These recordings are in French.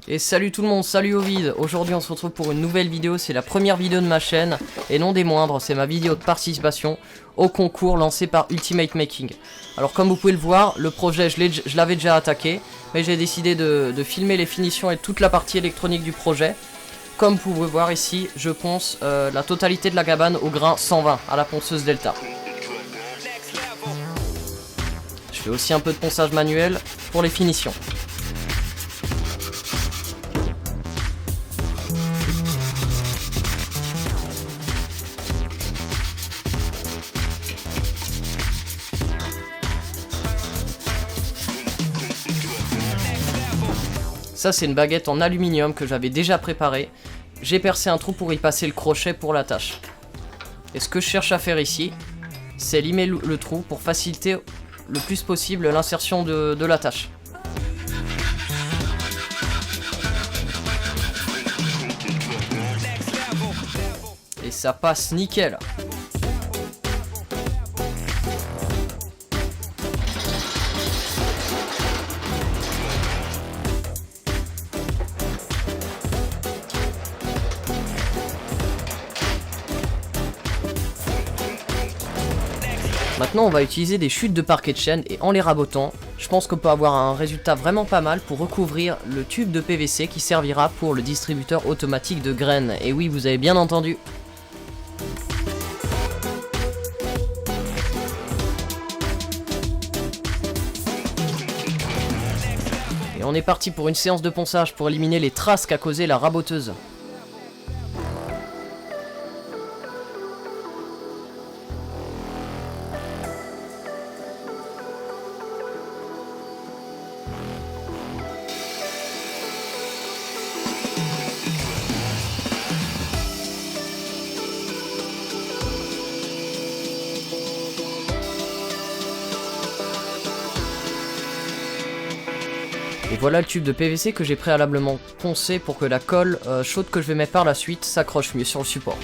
Et salut tout le monde, salut Ovid. Aujourd'hui on se retrouve pour une nouvelle vidéo, c'est la première vidéo de ma chaîne, et non des moindres, c'est ma vidéo de participation au concours lancé par Ultimate Making. Alors comme vous pouvez le voir, le projet je l'avais déjà attaqué, mais j'ai décidé de filmer les finitions et toute la partie électronique du projet. Comme vous pouvez voir ici, je ponce la totalité de la cabane au grain 120 à la ponceuse Delta. Je fais aussi un peu de ponçage manuel pour les finitions. Ça c'est une baguette en aluminium que j'avais déjà préparée. J'ai percé un trou pour y passer le crochet pour l'attache. Et ce que je cherche à faire ici, c'est limer le trou pour faciliter le plus possible l'insertion de l'attache. Et ça passe nickel. Maintenant on va utiliser des chutes de parquet de chêne et en les rabotant, je pense qu'on peut avoir un résultat vraiment pas mal pour recouvrir le tube de PVC qui servira pour le distributeur automatique de graines. Et oui, vous avez bien entendu. Et on est parti pour une séance de ponçage pour éliminer les traces qu'a causé la raboteuse. Et voilà le tube de PVC que j'ai préalablement poncé pour que la colle chaude que je vais mettre par la suite s'accroche mieux sur le support.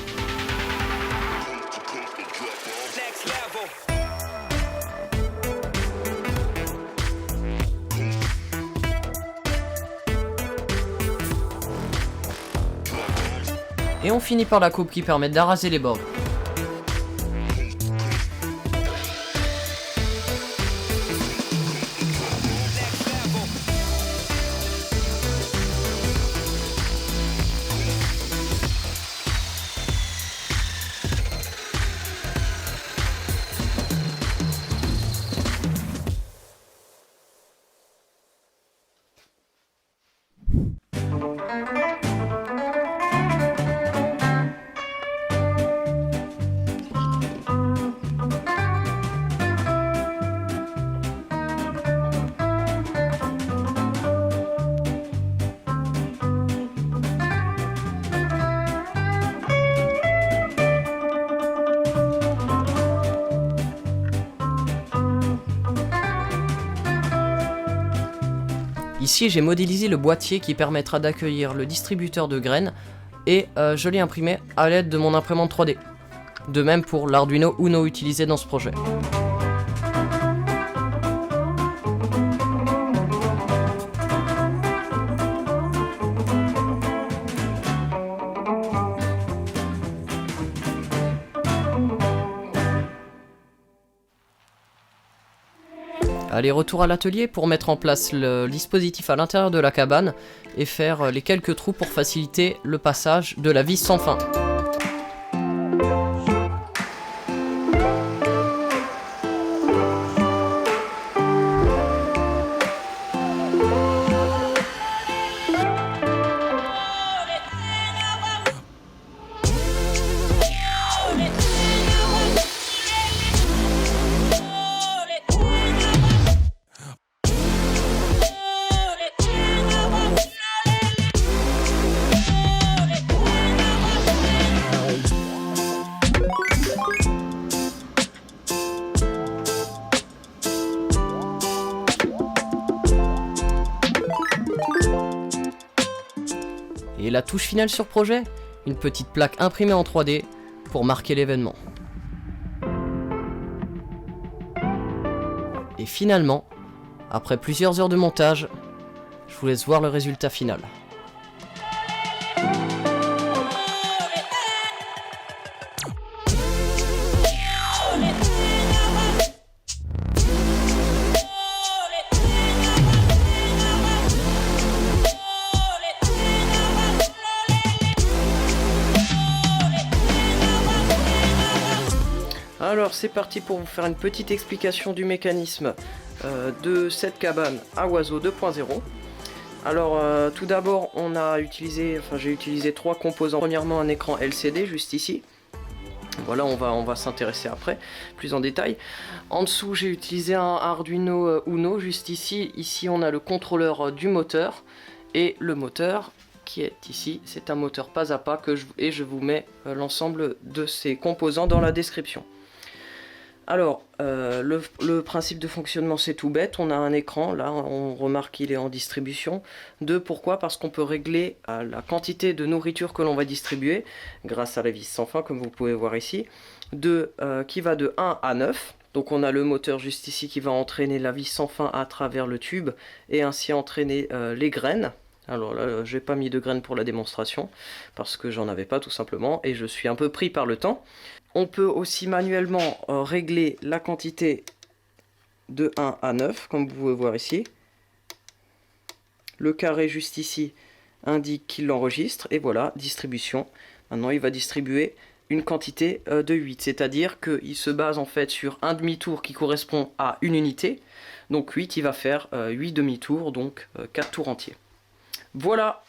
Et on finit par la coupe qui permet d'arraser les bords. Ici j'ai modélisé le boîtier qui permettra d'accueillir le distributeur de graines et je l'ai imprimé à l'aide de mon imprimante 3D. De même pour l'Arduino Uno utilisé dans ce projet. Allez, retour à l'atelier pour mettre en place le dispositif à l'intérieur de la cabane et faire les quelques trous pour faciliter le passage de la vis sans fin. Et la touche finale sur projet, une petite plaque imprimée en 3D pour marquer l'événement. Et finalement, après plusieurs heures de montage, je vous laisse voir le résultat final. Alors c'est parti pour vous faire une petite explication du mécanisme de cette cabane à oiseaux 2.0. Alors tout d'abord j'ai utilisé 3 composants. Premièrement un écran LCD juste ici. Voilà, on va s'intéresser après plus en détail. En dessous j'ai utilisé un Arduino Uno juste ici. Ici on a le contrôleur du moteur et le moteur qui est ici. C'est un moteur pas à pas et je vous mets l'ensemble de ces composants dans la description. Alors, le principe de fonctionnement c'est tout bête, on a un écran, là on remarque qu'il est en distribution. 2, pourquoi? Parce qu'on peut régler la quantité de nourriture que l'on va distribuer, grâce à la vis sans fin comme vous pouvez voir ici. 2, qui va de 1 à 9, donc on a le moteur juste ici qui va entraîner la vis sans fin à travers le tube, et ainsi entraîner les graines. Alors là, j'ai pas mis de graines pour la démonstration, parce que j'en avais pas tout simplement, et je suis un peu pris par le temps. On peut aussi manuellement régler la quantité de 1 à 9, comme vous pouvez voir ici. Le carré juste ici indique qu'il l'enregistre, et voilà, distribution. Maintenant, il va distribuer une quantité de 8, c'est-à-dire qu'il se base en fait sur un demi-tour qui correspond à une unité. Donc 8, il va faire 8 demi-tours, donc 4 tours entiers. Voilà!